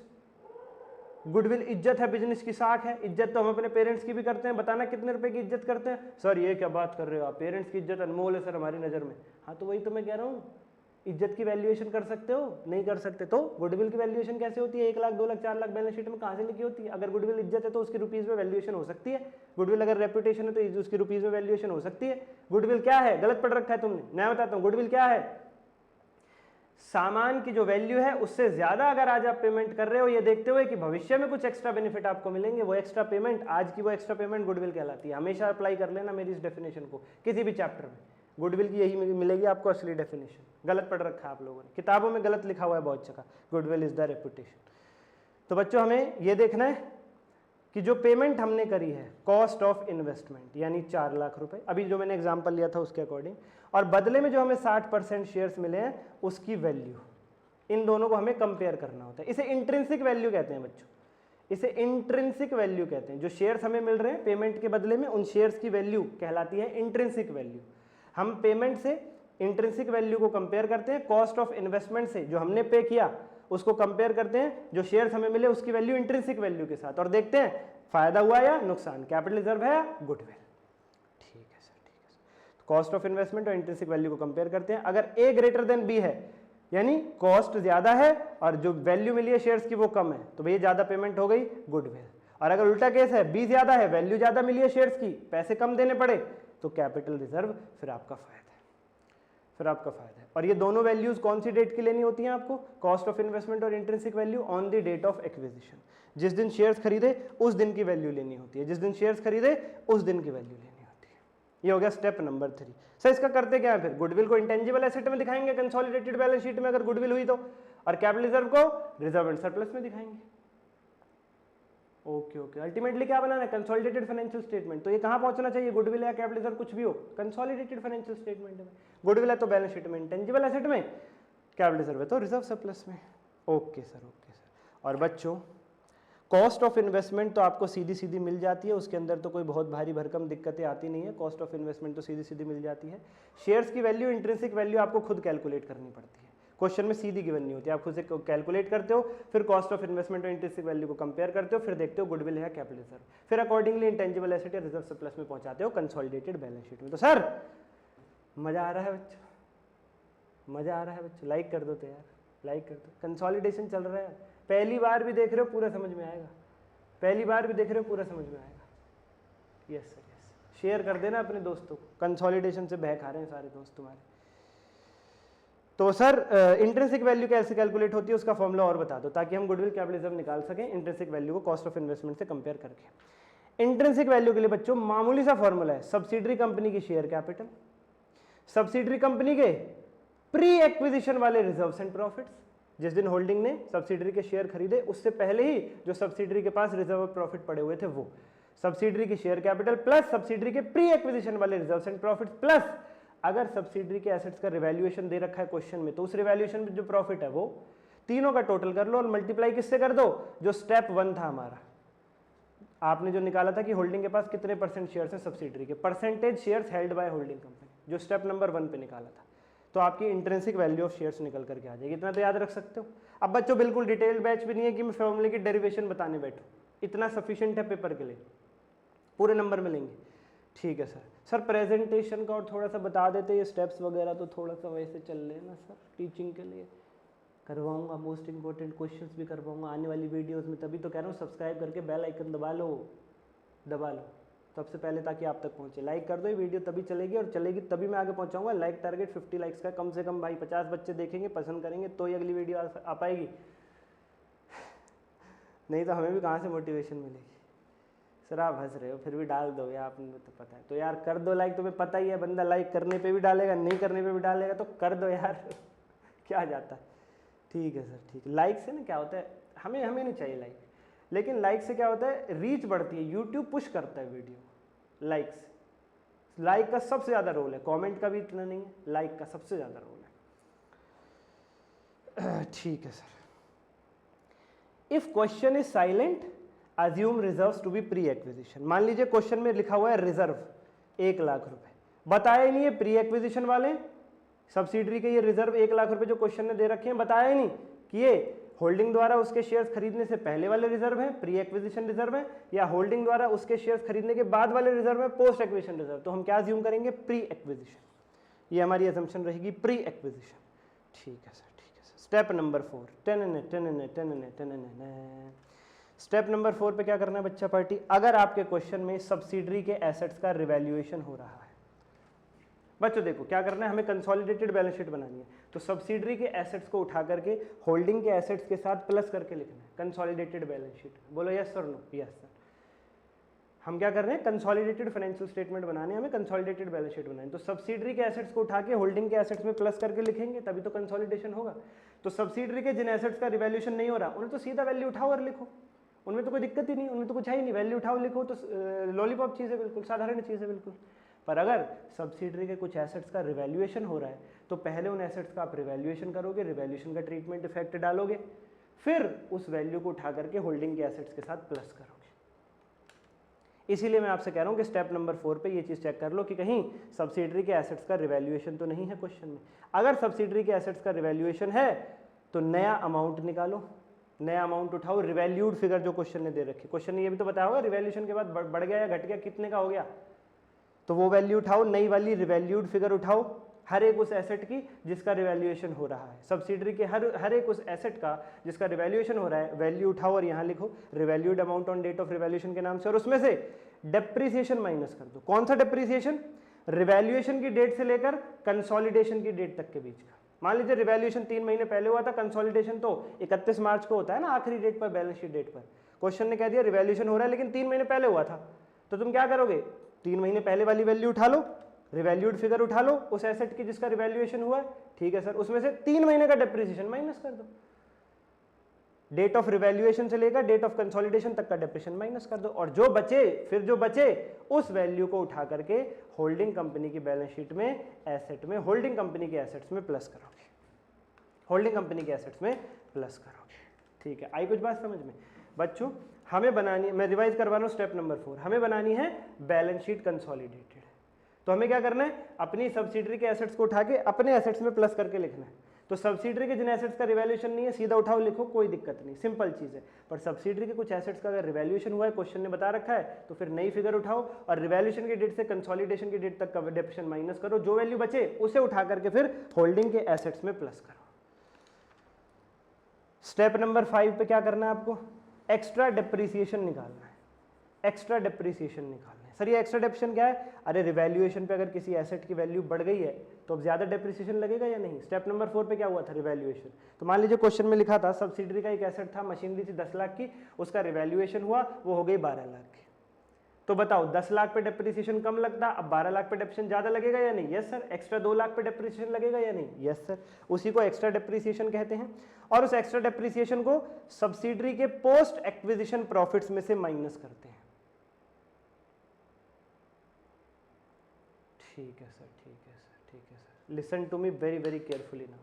goodwill इज्जत है, बिजनेस की साख है। इज्जत तो हम अपने पेरेंट्स की भी करते हैं, बताना कितने रुपए की इज्जत करते हैं, सर ये क्या बात कर रहे हो आप, पेरेंट्स की इज्जत अनमोल है सर हमारी नज़र में, हाँ तो वही तो मैं कह रहा हूँ, इज्जत की वैल्यूएशन कर सकते हो, नहीं कर सकते तो गुडविल की वैल्यूएशन कैसे होती है, 1 लाख 2 लाख 4 लाख बैलेंस शीट में कहाँ से लिखी होती है। अगर गुडविल इज्जत है तो उसकी रुपीज़ में वैल्यूएशन हो सकती है, गुडविल अगर रेपुटेशन है तो उसकी रुपीज़ में वैल्यूएशन हो सकती है। गुडविल क्या है, गलत पढ़ रखा है तुमने, मैं बताता हूँ गुडविल क्या है, सामान की जो वैल्यू है उससे ज्यादा अगर आज आप पेमेंट कर रहे हो, ये देखते हुए कि भविष्य में कुछ एक्स्ट्रा बेनिफिट आपको मिलेंगे, वो एक्स्ट्रा पेमेंट, आज की वो एक्स्ट्रा पेमेंट गुडविल कहलाती है। हमेशा अप्लाई कर लेना मेरी इस डेफिनेशन को किसी भी चैप्टर में, गुडविल की यही मिलेगी आपको असली डेफिनेशन। गलत पढ़ रखा है आप लोगों ने, किताबों में गलत लिखा हुआ है बहुत जगह, गुडविल इज द रेपुटेशन। तो बच्चों हमें ये देखना है कि जो पेमेंट हमने करी है कॉस्ट ऑफ इन्वेस्टमेंट यानी 4 लाख रुपए, अभी जो मैंने एग्जांपल लिया था उसके अकॉर्डिंग, और बदले में जो हमें 60% शेयर्स मिले हैं उसकी वैल्यू, इन दोनों को हमें कंपेयर करना होता है। इसे इंट्रिंसिक वैल्यू कहते हैं बच्चों, इसे इंट्रिंसिक वैल्यू कहते हैं। जो शेयर्स हमें मिल रहे हैं पेमेंट के बदले में, उन शेयर्स की वैल्यू कहलाती है इंट्रिंसिक वैल्यू। हम पेमेंट से इंट्रिंसिक वैल्यू को कंपेयर करते हैं, कॉस्ट ऑफ इन्वेस्टमेंट से जो हमने पे किया उसको कंपेयर करते हैं, जो शेयर्स हमें मिले उसकी वैल्यू इंट्रिंसिक वैल्यू के साथ, और देखते हैं फायदा हुआ या नुकसान, कैपिटल रिजर्व है या गुडविल। ठीक है सर, ठीक है सर। कॉस्ट ऑफ इन्वेस्टमेंट और इंट्रिंसिक वैल्यू को कंपेयर करते हैं। अगर ए ग्रेटर देन बी है यानी कॉस्ट ज्यादा है और जो वैल्यू मिली है शेयर्स की वो कम है, तो भैया ज्यादा पेमेंट हो गई, गुडविल। और अगर उल्टा केस है, बी ज्यादा है, वैल्यू ज्यादा मिली है शेयर्स की, पैसे कम देने पड़े, तो कैपिटल रिजर्व, फिर आपका फायदा है, फिर आपका फायदा है। और ये दोनों वैल्यूज कौन सी डेट की लेनी होती हैं आपको, कॉस्ट ऑफ इन्वेस्टमेंट और intrinsic value on the date of acquisition. जिस दिन शेयर्स खरीदे उस दिन की वैल्यू लेनी होती है, जिस दिन शेयर्स खरीदे उस दिन की वैल्यू लेनी होती है। ये हो गया स्टेप नंबर 3। सर इसका करते क्या है फिर, गुडविल को इंटेंजिबल एसेट में दिखाएंगे कंसोलिडेटेड बैलेंस शीट में अगर गुडविल हुई तो, और कैपिटल रिजर्व को रिजर्व एंड सरप्लस में दिखाएंगे। ओके ओके, अल्टीमेटली क्या बनाना है, कंसोलिडेटेड फाइनेंशियल स्टेटमेंट। तो ये कहाँ पहुंचना चाहिए, गुडविल या कैपिटल रिजर्व कुछ भी हो, कंसोलिडेटेड फाइनेंशियल स्टेटमेंट में। गुडविल है तो बैलेंस शीट में इंटेंजिबल एसेट में, कैपिटल रिजर्व है तो रिजर्व सरप्लस में। Okay sir, okay sir. और बच्चों कॉस्ट ऑफ इन्वेस्टमेंट तो आपको सीधी सीधी मिल जाती है, उसके अंदर तो कोई बहुत भारी भरकम दिक्कतें आती नहीं है, कॉस्ट ऑफ इन्वेस्टमेंट तो सीधी सीधी मिल जाती है। शेयर्स की वैल्यू, इंट्रिंसिक वैल्यू आपको खुद कैलकुलेट करनी पड़ती है, क्वेश्चन में सीधी गिवन नहीं होती, आप खुद से कैलकुलेट करते हो, फिर कॉस्ट ऑफ इन्वेस्टमेंट और इंट्रिंसिक वैल्यू को कंपेयर करते हो, फिर देखते हो गुडविल है कैपिटल रिजर्व, फिर अकॉर्डिंगली इंटेंजिबल एसेट या रिजर्व सरप्लस में पहुंचाते हो कंसोलिडेटेड बैलेंस शीट में। तो सर मजा आ रहा है बच्चों, मजा आ रहा है बच्चों, लाइक कर दो तो यार, लाइक कर दो। कंसोलिडेशन चल रहा है, पहली बार भी देख रहे हो पूरा समझ में आएगा, पहली बार भी देख रहे हो पूरा समझ में आएगा। Yes sir, yes. शेयर कर देना अपने दोस्तों को, कंसोलिडेशन से बह खा रहे हैं सारे दोस्त तुम्हारे। तो सर इंट्रिंसिक वैल्यू कैसे कैलकुलेट होती है उसका फॉर्मूला और बता दो, ताकि हम गुडविल कैपिटल रिजर्व निकाल सकें इंट्रिंसिक वैल्यू को कॉस्ट ऑफ इन्वेस्टमेंट से कंपेयर करके। इंट्रिंसिक वैल्यू के लिए बच्चों मामूली सा फॉर्मूला है, सब्सिडरी कंपनी की शेयर कैपिटल, सब्सिडरी कंपनी के प्री एक्विजिशन वाले रिजर्व्स एंड प्रॉफिट्स, जिस दिन होल्डिंग ने सब्सिडरी के शेयर खरीदे उससे पहले ही जो सब्सिडरी के पास रिजर्व प्रॉफिट पड़े हुए थे वो, सब्सिडरी की शेयर कैपिटल प्लस सब्सिडरी के प्री एक्विजिशन वाले रिजर्व्स एंड प्रॉफिट्स, प्लस अगर सब्सिडरी के एसेट्स का रिवैल्यूएशन दे रखा है क्वेश्चन में तो उस रिवैल्यूएशन में जो प्रॉफिट है वो, तीनों का टोटल कर लो और मल्टीप्लाई किससे कर दो, जो स्टेप 1 था हमारा, आपने जो निकाला था कि होल्डिंग के पास कितने परसेंट शेयर्स हैं सब्सिडरी के, percentage shares held by holding company, जो स्टेप नंबर 1 पे निकाला था, तो आपकी इंट्रिंसिक वैल्यू ऑफ शेयर्स निकल करके आ जाएगी। इतना तो याद रख सकते हो। अब बच्चों बिल्कुल डिटेल्ड बैच भी नहीं है कि मैं फॉर्मूले की डेरिवेशन बताने बैठूं, इतना सफिशिएंट है पेपर के लिए, पूरे नंबर मिलेंगे। ठीक है सर। सर प्रेजेंटेशन का और थोड़ा सा बता देते, ये स्टेप्स वगैरह तो थोड़ा सा वैसे चल रहे हैं ना सर, टीचिंग के लिए करवाऊंगा, मोस्ट इंपॉर्टेंट क्वेश्चंस भी करवाऊंगा आने वाली वीडियोस में, तभी तो कह रहा हूँ सब्सक्राइब करके बेल आइकन दबा लो, दबा लो सबसे पहले ताकि आप तक पहुंचे। लाइक कर दो, ये वीडियो तभी चलेगी और चलेगी तभी मैं आगे पहुंचाऊंगा। लाइक टारगेट 50 लाइक्स का कम से कम भाई, 50 बच्चे देखेंगे पसंद करेंगे तो ही अगली वीडियो आ पाएगी, नहीं तो हमें भी कहाँ से मोटिवेशन मिलेगी। सर आप हंस रहे हो फिर भी डाल दो यार, आपने तो पता है, तो यार कर दो लाइक, तुम्हें पता ही है बंदा लाइक करने पे भी डालेगा, नहीं करने पे भी डालेगा, तो कर दो यार क्या जाता है। ठीक है सर, ठीक है। लाइक से ना क्या होता है, हमें नहीं चाहिए लाइक, लेकिन लाइक से क्या होता है, रीच बढ़ती है, यूट्यूब पुश करता है वीडियो लाइक से। लाइक का सबसे ज़्यादा रोल है, कमेंट का भी इतना नहीं है, लाइक का सबसे ज़्यादा रोल है। ठीक है sir. If question is silent assume reserves to be pre acquisition. मान लीजिए क्वेश्चन में लिखा हुआ है रिजर्व 1 लाख रुपए, बताया ही नहीं है प्री एक्विजिशन वाले सब्सिडरी के, ये रिजर्व 1 लाख रुपए जो क्वेश्चन ने दे रखे हैं, बताया ही नहीं कि ये होल्डिंग द्वारा उसके शेयर्स खरीदने से पहले वाले रिजर्व हैं, प्री एक्विजिशन रिजर्व है, या होल्डिंग द्वारा उसके शेयर्स खरीदने के बाद वाले रिजर्व है, पोस्ट एक्विजिशन रिजर्व। तो हम क्या अज्यूम करेंगे, प्री एक्विजिशन, ये हमारी अजम्पशन रहेगी, प्री एक्विजिशन। ठीक है सर, ठीक है sir. Step number 4, step number 4 पे क्या करना है बच्चा पार्टी, अगर आपके क्वेश्चन में सब्सिडरी के एसेट्स का रिवैल्यूएशन हो रहा है, बच्चों देखो क्या करना है, हमें कंसोलिडेटेड बैलेंस शीट बनानी है, तो सब्सिडरी के एसेट्स को उठा करके होल्डिंग के एसेट्स के साथ प्लस करके लिखना है कंसोलिडेटेड बैलेंस शीट। बोलो yes sir, no. Yes sir. हम क्या कर रहे हैं, कंसोलिडेटेड फाइनेंशियल स्टेटमेंट बनाने, हमें कंसोलिडेटेड बैलेंस शीट बनानी, तो सब्सिडरी के एसेट्स को उठा के होल्डिंग के एसेट्स में प्लस करके लिखेंगे, तभी तो कंसोलिडेशन होगा। तो सब्सिडरी के जिन एसेट्स का रिवैल्यूएशन नहीं हो रहा उन्हें तो सीधा वैल्यू उठाओ और लिखो, उनमें तो कोई दिक्कत ही नहीं, उनमें तो कुछ है ही नहीं, वैल्यू उठाओ लिखो तो लॉलीपॉप चीज़ है, बिल्कुल साधारण चीज़ है बिल्कुल। पर अगर सब्सिडरी के कुछ एसेट्स का रिवैल्यूएशन हो रहा है तो पहले उन एसेट्स का आप रिवैल्यूएशन करोगे, रिवैल्यूएशन का ट्रीटमेंट इफेक्ट डालोगे, फिर उस वैल्यू को उठा करके होल्डिंग के एसेट्स के साथ प्लस करोगे। इसीलिए मैं आपसे कह रहा हूँ कि स्टेप नंबर 4 पे ये चीज़ चेक कर लो कि कहीं सब्सिडरी के एसेट्स का रिवैल्यूएशन तो नहीं है क्वेश्चन में। अगर सब्सिडरी के एसेट्स का रिवैल्यूएशन है तो नया अमाउंट निकालो, नया अमाउंट उठाओ, रिवैल्यूड फिगर जो क्वेश्चन ने दे रखी, क्वेश्चन ने ये भी तो बताया होगा रिवैल्यूएशन के बाद बढ़ गया या घट गया, कितने का हो गया, तो वो वैल्यू उठाओ, नई वाली रिवैल्यूड फिगर उठाओ हर एक उस एसेट की जिसका रिवैल्यूएशन हो रहा है, सब्सिडरी के हर एक उस एसेट का जिसका रिवैल्यूएशन हो रहा है, वैल्यू उठाओ और यहाँ लिखो revalued amount on date of revaluation के नाम से, और उसमें से डेप्रिसिएशन माइनस कर दो। कौन सा डेप्रिसिएशन, रिवैल्यूएशन की डेट से लेकर कंसोलिडेशन की डेट तक के बीच का। मान लीजिए रिवैल्यूएशन 3 महीने पहले हुआ था, कंसोलिडेशन तो 31 मार्च को होता है ना, आखिरी डेट पर, बैलेंस शीट डेट पर। क्वेश्चन ने कह दिया रिवैल्यूएशन हो रहा है लेकिन 3 महीने पहले हुआ था, तो तुम क्या करोगे, 3 महीने पहले वाली वैल्यू उठा लो, रिवैल्यूड फिगर उठा लो उस एसेट की जिसका रिवैल्यूएशन हुआ है, ठीक है सर, उसमें से 3 महीने का डेप्रिसिएशन माइनस कर दो, डेट ऑफ रिवैल्यूएशन से लेकर डेट ऑफ कंसोलिडेशन तक का डेप्रिसिएशन माइनस कर दो, और जो बचे, फिर जो बचे उस वैल्यू को उठा करके होल्डिंग कंपनी की बैलेंस शीट में एसेट में, होल्डिंग कंपनी के एसेट्स में प्लस करोगे, होल्डिंग कंपनी के एसेट्स में प्लस करोगे। ठीक है, आई कुछ बात समझ में बच्चों। हमें बनानी, मैं रिवाइज करवा रहा हूँ स्टेप नंबर 4, हमें बनानी है बैलेंस शीट कंसोलिडेटेड। तो हमें क्या करना है, अपनी सब्सिडरी के एसेट्स को उठा के अपने एसेट्स में प्लस करके लिखना है। तो सब्सिडरी के जिन एसेट्स का रिवैल्यूएशन नहीं है सीधा उठाओ लिखो, कोई दिक्कत नहीं, सिंपल चीज़ है। पर सब्सिडरी के कुछ एसेट्स का अगर रिवैल्यूएशन हुआ है, क्वेश्चन ने बता रखा है, तो फिर नई फिगर उठाओ और रिवैल्यूएशन की डेट से कंसोलिडेशन की डेट तक का डेप्रिसिएशन माइनस करो, जो वैल्यू बचे उसे उठा करके फिर होल्डिंग के एसेट्स में प्लस करो। स्टेप नंबर 5 पे क्या करना है आपको, एक्स्ट्रा डेप्रिसिएशन निकालना है, एक्स्ट्रा डेप्रिसिएशन निकालना है। सर ये एक्स्ट्रा डेप्रिसिएशन क्या है, अरे रिवैल्यूएशन पे अगर किसी एसेट की वैल्यू बढ़ गई है तो अब ज्यादा डेप्रिसिएशन लगेगा या नहीं। स्टेप नंबर 4 पे क्या हुआ था, रिवैल्यूएशन। तो मान लीजिए क्वेश्चन में लिखा था सब्सिडरी का एक एसेट था, मशीनरी थी 10 लाख की, उसका रिवैल्यूएशन हुआ, वो हो गई 12 लाख की। तो बताओ 10 लाख पे डेप्रिसिएशन कम लगता, अब 12 लाख पे डेप्रिसिएशन ज्यादा लगेगा या नहीं, यस सर। एक्स्ट्रा 2 लाख पे डेप्रिसिएशन लगेगा या नहीं, यस सर। उसी को एक्स्ट्रा डेप्रिसिएशन कहते हैं, और उस एक्स्ट्रा डेप्रिसिएशन को सब्सिडरी के पोस्ट एक्विजिशन प्रॉफिट्स में से माइनस करते हैं। ठीक है सर, ठीक है सर, ठीक है sir, listen to me very very carefully now,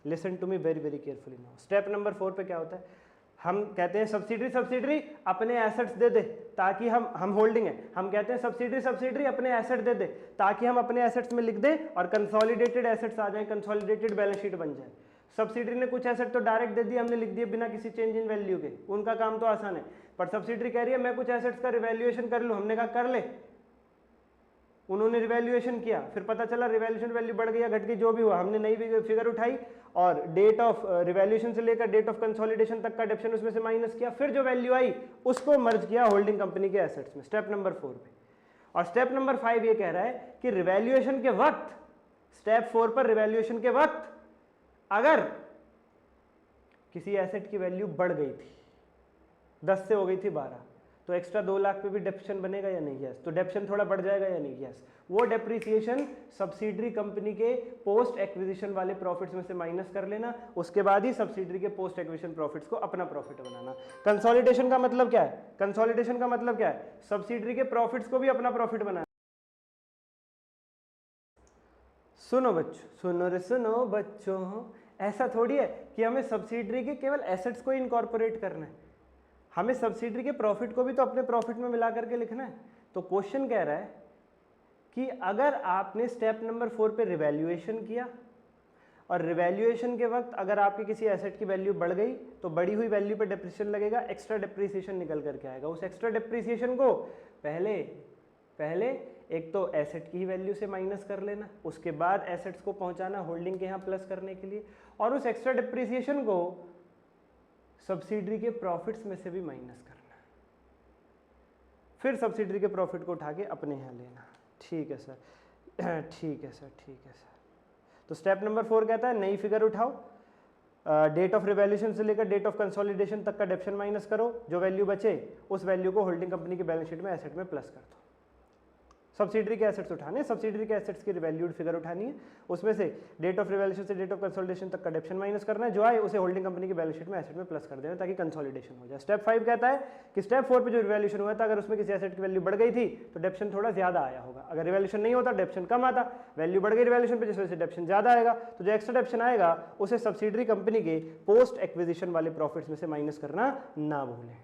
listen to me very very carefully now. Step number 4 पे क्या होता है, हम कहते हैं सब्सिडरी अपने एसेट्स दे दे ताकि हम होल्डिंग है, हम कहते हैं सब्सिडरी अपने एसेट दे दे ताकि हम अपने एसेट्स में लिख दे और कंसोलिडेटेड एसेट्स आ जाए, कंसोलिडेटेड बैलेंस शीट बन जाए। सब्सिडरी ने कुछ एसेट तो डायरेक्ट दे दिए, हमने लिख दिए बिना किसी चेंज इन वैल्यू के, उनका काम तो आसान है। पर सब्सिडरी कह रही है मैं कुछ एसेट्स का रिवैल्यूएशन कर लूँ, हमने कहा कर ले, उन्होंने रिवैल्यूएशन किया, फिर पता चला रिवैल्यूएशन वैल्यू बढ़ गई या घट गई, जो भी हुआ, हमने नई फिगर उठाई और डेट ऑफ रिवैल्यूएशन से लेकर डेट ऑफ कंसोलिडेशन तक का डेप्रिसिएशन उसमें से माइनस किया, फिर जो वैल्यू आई उसको मर्ज किया होल्डिंग कंपनी के एसेट्स में, स्टेप नंबर 4 पे। और स्टेप नंबर 5 ये कह रहा है कि रिवैल्यूएशन के वक्त, स्टेप 4 पर रिवैल्यूएशन के वक्त अगर किसी एसेट की वैल्यू बढ़ गई थी, 10 से हो गई थी 12, तो एक्स्ट्रा 2 लाख पे भी डेप्रिसिएशन बनेगा या नहीं, यस। तो डेप्रिसिएशन थोड़ा बढ़ जाएगा या नहीं, यस। वो डेप्रिसिएशन सब्सिडरी कंपनी के पोस्ट एक्विजिशन वाले प्रॉफिट्स में से माइनस कर लेना, उसके बाद ही सब्सिडरी के पोस्ट एक्विजिशन प्रॉफिट्स को अपना प्रॉफिट बनाना। कंसोलिडेशन का मतलब क्या है, कंसोलिडेशन का मतलब क्या है, सब्सिडरी के प्रॉफिट्स को भी अपना प्रॉफिट बनाना। सुनो बच्चों, सुनो रे सुनो बच्चों, ऐसा थोड़ी है कि हमें सब्सिडरी के केवल एसेट्स को इनकॉर्पोरेट करना है, हमें सब्सिडरी के प्रॉफिट को भी तो अपने प्रॉफिट में मिला करके लिखना है। तो क्वेश्चन कह रहा है कि अगर आपने स्टेप नंबर 4 पे रिवैल्यूएशन किया और रिवैल्यूएशन के वक्त अगर आपकी किसी एसेट की वैल्यू बढ़ गई तो बढ़ी हुई वैल्यू पे डेप्रिसिएशन लगेगा, एक्स्ट्रा डेप्रिसिएशन निकल करके आएगा। उस एक्स्ट्रा डेप्रिसिएशन को पहले एक तो एसेट की ही वैल्यू से माइनस कर लेना, उसके बाद एसेट्स को पहुंचाना होल्डिंग के यहाँ प्लस करने के लिए, और उस एक्स्ट्रा डेप्रिसिएशन को सब्सिडरी के प्रॉफिट्स में से भी माइनस करना, फिर सब्सिडरी के प्रॉफिट को उठा के अपने यहाँ लेना। ठीक है सर, ठीक है सर, ठीक है सर। तो स्टेप नंबर 4 कहता है नई फिगर उठाओ, डेट ऑफ रिवैल्यूएशन से लेकर डेट ऑफ कंसोलिडेशन तक का डेप्रिसिएशन माइनस करो, जो वैल्यू बचे उस वैल्यू को होल्डिंग कंपनी की बैलेंस शीट में एसेट में प्लस कर दो। सब्सिडरी के एसेट्स उठाने, सब्सिडरी के एसेट्स की रिवैल्यूड फिगर उठानी है, उसमें से डेट ऑफ रिवैल्यूएशन से डेट ऑफ कंसोलिडेशन तक का डेप्शन माइनस करना है, जो आए उसे होल्डिंग कंपनी की बैलेंस शीट में एसेट में प्लस कर देना ताकि कंसोलिडेशन हो जाए। स्टेप 5 कहता है कि स्टेप 4 पे जो रिवैल्यूएशन हुआ था अगर उसमें किसी एसेट की वैल्यू बढ़ गई थी तो डेप्शन थोड़ा ज्यादा आया होगा, अगर रिवैल्यूएशन नहीं होता डेप्शन कम आता, वैल्यू बढ़ गई रिवैल्यूएशन पे जिस वजह से डेप्शन ज्यादा आएगा, तो जो एक्स्ट्रा डेप्शन आएगा उसे सब्सिडरी कंपनी के पोस्ट एक्विजिशन वाले प्रॉफिट्स में से माइनस करना ना भूलें।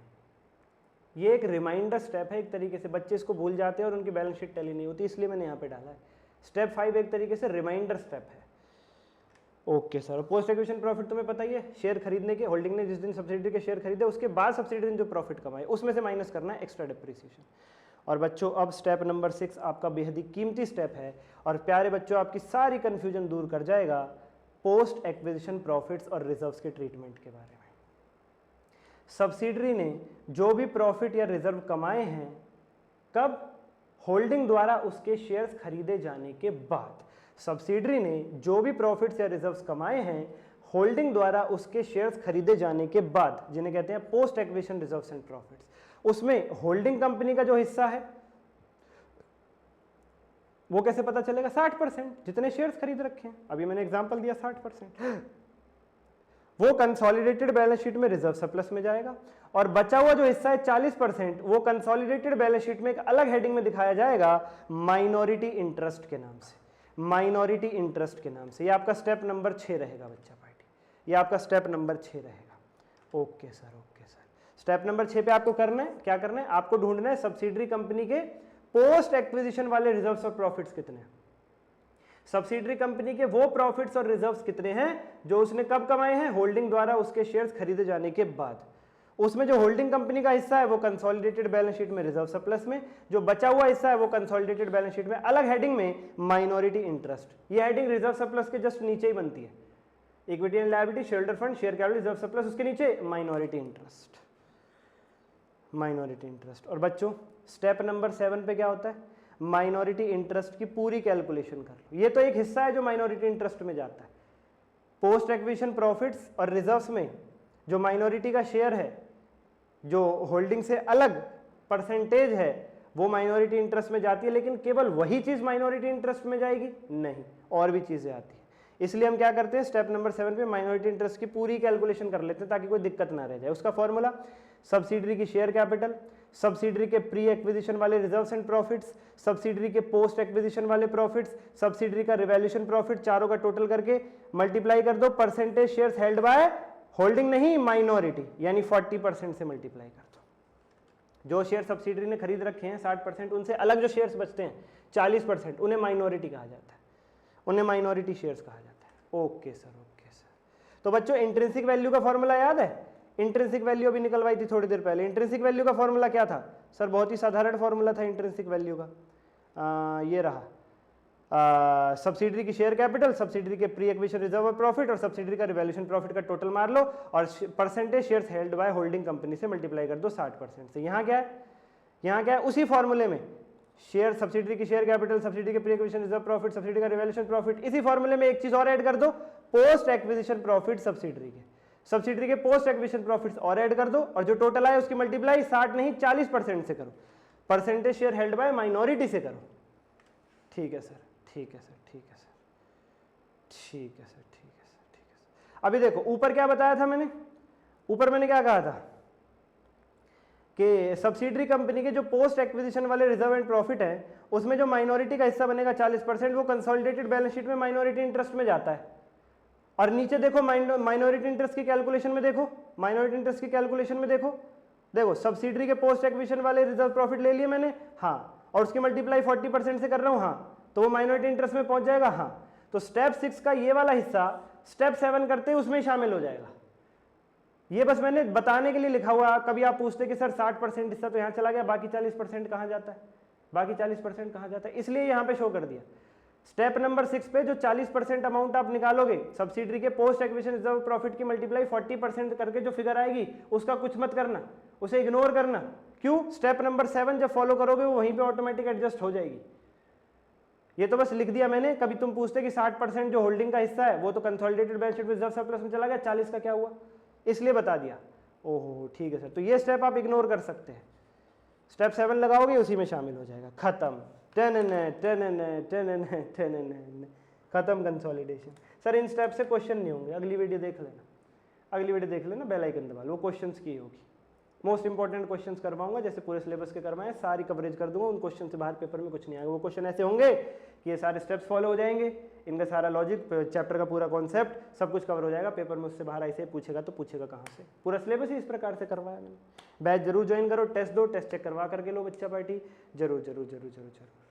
ये एक रिमाइंडर स्टेप है, एक तरीके से बच्चे इसको भूल जाते हैं और उनकी बैलेंस शीट टैली नहीं होती, इसलिए मैंने यहाँ पे डाला है। स्टेप 5 एक तरीके से रिमाइंडर स्टेप है। Okay sir, post acquisition profit तुम्हें पता ही है, शेयर खरीदने के, होल्डिंग ने जिस दिन सब्सिडरी के शेयर खरीदे उसके बाद सब्सिडरी ने जो प्रॉफिट कमाए उसमें से माइनस करना है एक्स्ट्रा डिप्रिसिएशन। और बच्चों अब स्टेप नंबर 6 आपका बेहद ही कीमती स्टेप है और प्यारे बच्चों आपकी सारी कंफ्यूजन दूर कर जाएगा पोस्ट एक्विजिशन प्रॉफिट्स और रिजर्व्स के ट्रीटमेंट के बारे में। सब्सिडरी ने जो भी प्रॉफिट या रिजर्व कमाए हैं, कब? होल्डिंग द्वारा उसके शेयर्स खरीदे जाने के बाद। सब्सिडरी ने जो भी प्रॉफिट्स या रिजर्व्स कमाए हैं होल्डिंग द्वारा उसके शेयर्स खरीदे जाने के बाद, जिन्हें कहते हैं post acquisition reserves and profits, उसमें होल्डिंग कंपनी का जो हिस्सा है वो कैसे पता चलेगा? 60%, जितने शेयर्स खरीद रखे हैं, अभी मैंने एग्जांपल दिया 60%, वो कंसोलिडेटेड बैलेंस शीट में रिजर्व सरप्लस में जाएगा और बचा हुआ जो हिस्सा है 40% वो कंसोलिडेटेड बैलेंस शीट में एक अलग हेडिंग में दिखाया जाएगा माइनॉरिटी इंटरेस्ट के नाम से, माइनॉरिटी इंटरेस्ट के नाम से। ये आपका स्टेप नंबर 6 रहेगा बच्चा पार्टी, ये आपका स्टेप नंबर 6 रहेगा। Okay sir, okay sir. Step number 6 पे आपको करना है, क्या करना है? आपको ढूंढना है सब्सिडरी कंपनी के पोस्ट एक्विजिशन वाले रिजर्व्स और प्रॉफिट्स कितने हैं, सब्सिडरी कंपनी के वो प्रॉफिट्स और रिजर्व्स कितने हैं जो उसने कब कमाए हैं? होल्डिंग द्वारा उसके शेयर्स खरीदे जाने के बाद। उसमें जो होल्डिंग कंपनी का हिस्सा है वो कंसोलिडेटेड बैलेंस शीट में रिजर्व सरप्लस में, जो बचा हुआ हिस्सा है वो कंसोलिडेटेड बैलेंस शीट में अलग हेडिंग में माइनॉरिटी इंटरेस्ट। ये हेडिंग रिजर्व सरप्लस के जस्ट नीचे ही बनती है, equity and liability, shareholder fund, share capital, reserve surplus, उसके नीचे माइनॉरिटी इंटरेस्ट, माइनॉरिटी इंटरेस्ट। और बच्चों स्टेप नंबर 7 पे क्या होता है? माइनॉरिटी इंटरेस्ट की पूरी कैलकुलेशन कर लो। ये तो एक हिस्सा है जो माइनॉरिटी इंटरेस्ट में जाता है। पोस्ट एक्विजिशन प्रॉफिट्स और रिजर्व्स में जो माइनॉरिटी का शेयर है, जो होल्डिंग से अलग परसेंटेज है, वो माइनॉरिटी इंटरेस्ट में जाती है। लेकिन केवल वही चीज माइनॉरिटी इंटरेस्ट में जाएगी? नहीं, और भी चीजें आती है। इसलिए हम क्या करते हैं, स्टेप नंबर 7 पे माइनॉरिटी इंटरेस्ट की पूरी कैलकुलेशन कर लेते हैं ताकि कोई दिक्कत ना रह जाए। उसका फॉर्मूला, सब्सिडरी की शेयर कैपिटल, सब्सिडरी के प्री एक्विजिशन वाले रिजर्व्स एंड प्रॉफिट्स, सब्सिडरी के पोस्ट एक्विजिशन वाले प्रॉफिट्स, सब्सिडरी का रिवैल्यूएशन प्रॉफिट, चारों का टोटल करके मल्टीप्लाई कर दो percentage shares held by holding नहीं माइनॉरिटी, यानी 40% से मल्टीप्लाई कर दो। जो शेयर सब्सिडरी ने खरीद रखे हैं 60%, उनसे अलग जो शेयर्स बचते हैं 40%, उन्हें माइनॉरिटी कहा जाता है, उन्हें माइनॉरिटी शेयर्स कहा जाता है। Okay sir, okay sir. तो बच्चों इंट्रिंसिक वैल्यू का फॉर्मूला याद है? इंट्रिंसिक वैल्यू अभी निकलवाई थी थोड़ी देर पहले। इंट्रिंसिक वैल्यू का फॉर्मूला क्या था सर? बहुत ही साधारण फॉर्मूला था इंट्रिंसिक वैल्यू का, ये रहा, सब्सिडरी की शेयर कैपिटल, सब्सिडरी के प्री एक्विजिशन रिजर्व प्रॉफिट और सब्सिडरी का रिवैल्यूएशन प्रॉफिट का टोटल मार लो और percentage shares held by holding company से मल्टीप्लाई कर दो 60% से। यहाँ क्या है? यहाँ क्या है? उसी फॉर्मूले में शेयर, सब्सिडरी की शेयर कैपिटल, सब्सिडरी के pre acquisition reserve profit, subsidiary का रिवैल्यूएशन प्रॉफिट, इसी फॉर्मूले में एक चीज और ऐड कर दो, पोस्ट एक्विजिशन प्रॉफिट सब्सिडरी के, सब्सिडरी के पोस्ट एक्विजिशन प्रॉफिट्स और ऐड कर दो और जो टोटल आए उसकी मल्टीप्लाई 60 नहीं 40% से करो, percentage share held by minority से करो। ठीक है सर, ठीक है सर, ठीक है सर, ठीक है सर, ठीक है सर, ठीक है सर। अभी देखो ऊपर क्या बताया था मैंने, ऊपर मैंने क्या कहा था कि सब्सिडरी कंपनी के जो पोस्ट एक्विजिशन वाले रिजर्व एंड प्रॉफिट है उसमें जो माइनॉरिटी का हिस्सा बनेगा 40%, वो कंसोलिडेटेड बैलेंस शीट में माइनॉरिटी इंटरेस्ट में जाता है। और नीचे देखो माइनॉरिटी इंटरेस्ट की कैलकुलेशन में देखो, माइनॉरिटी इंटरेस्ट की कैलकुलेशन में देखो, देखो सब्सिडरी के पोस्ट एक्विजिशन वाले रिजर्व प्रॉफिट ले लिए मैंने, हाँ, और उसकी मल्टीप्लाई 40% से कर रहा हूँ, हाँ, तो वो माइनॉरिटी इंटरेस्ट में पहुंच जाएगा, हाँ। तो स्टेप 6 का ये वाला हिस्सा स्टेप 7 करते ही उसमें शामिल हो जाएगा। ये बस मैंने बताने के लिए लिखा हुआ। कभी आप पूछते कि सर 60% हिस्सा तो यहाँ चला गया, बाकी 40% कहाँ जाता है, बाकी 40% कहाँ जाता है, इसलिए यहाँ पे शो कर दिया। स्टेप नंबर 6 पे जो 40% अमाउंट आप निकालोगे सब्सिडरी के पोस्ट एक्विजिशन रिजर्व प्रॉफिट की मल्टीप्लाई 40% करके जो फिगर आएगी उसका कुछ मत करना, उसे इग्नोर करना। क्यों? स्टेप नंबर 7 जब फॉलो करोगे वो वहीं पे ऑटोमेटिक एडजस्ट हो जाएगी। ये तो बस लिख दिया मैंने। कभी तुम पूछते कि 60% जो होल्डिंग का हिस्सा है वो तो कंसोलिडेटेड बैलेंस शीट में रिजर्व सरप्लस में चला गया, 40 का क्या हुआ, इसलिए बता दिया। ओहो ठीक है सर, तो ये स्टेप आप इग्नोर कर सकते हैं। स्टेप 7 लगाओगे उसी में शामिल हो जाएगा, खत्म। खत्म कंसोलिडेशन। सर इन स्टेप से क्वेश्चन नहीं होंगे, अगली वीडियो देख लेना, अगली वीडियो देख लेना, बेल आइकन दबा लो, वो क्वेश्चंस की होगी। मोस्ट इंपॉर्टेंट क्वेश्चंस करवाऊंगा, जैसे पूरे सिलेबस के करवाएं, सारी कवरेज कर दूंगा, उन क्वेश्चन से बाहर पेपर में कुछ नहीं आएगा। वो क्वेश्चन ऐसे होंगे कि ये सारे स्टेप्स फॉलो हो जाएंगे, इनका सारा लॉजिक, चैप्टर का पूरा कॉन्सेप्ट सब कुछ कवर हो जाएगा। पेपर में उससे बाहर ऐसे पूछेगा तो पूछेगा कहाँ से, पूरा सिलेबस ही इस प्रकार से करवाया मैंने। बैच जरूर ज्वाइन करो, टेस्ट दो, टेस्ट चेक करवा करके लो बच्चा पार्टी, जरूर जरूर जरूर जरूर जरूर।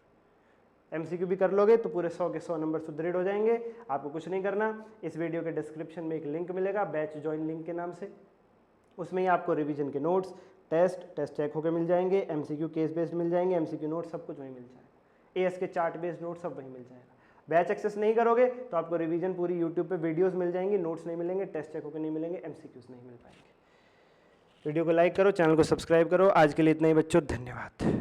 MCQ भी कर लोगे तो पूरे 100 के 100 नंबर सुदृढ़ हो जाएंगे। आपको कुछ नहीं करना, इस वीडियो के डिस्क्रिप्शन में एक लिंक मिलेगा बैच ज्वाइन लिंक के नाम से, उसमें ही आपको रिवीजन के नोट्स, टेस्ट चेक होकर मिल जाएंगे, MCQ केस बेस्ड मिल जाएंगे, MCQ नोट सब कुछ वहीं मिल जाएगा, AS के चार्ट बेस्ड नोट सब वहीं मिल जाएगा। बैच एक्सेस नहीं करोगे तो आपको रिवीजन पूरी यूट्यूब पे वीडियोस मिल जाएंगी, नोट्स नहीं मिलेंगे, टेस्ट चेक होकर नहीं मिलेंगे, MCQs नहीं मिल पाएंगे। वीडियो को लाइक करो, चैनल को सब्सक्राइब करो। आज के लिए इतना ही बच्चों, धन्यवाद।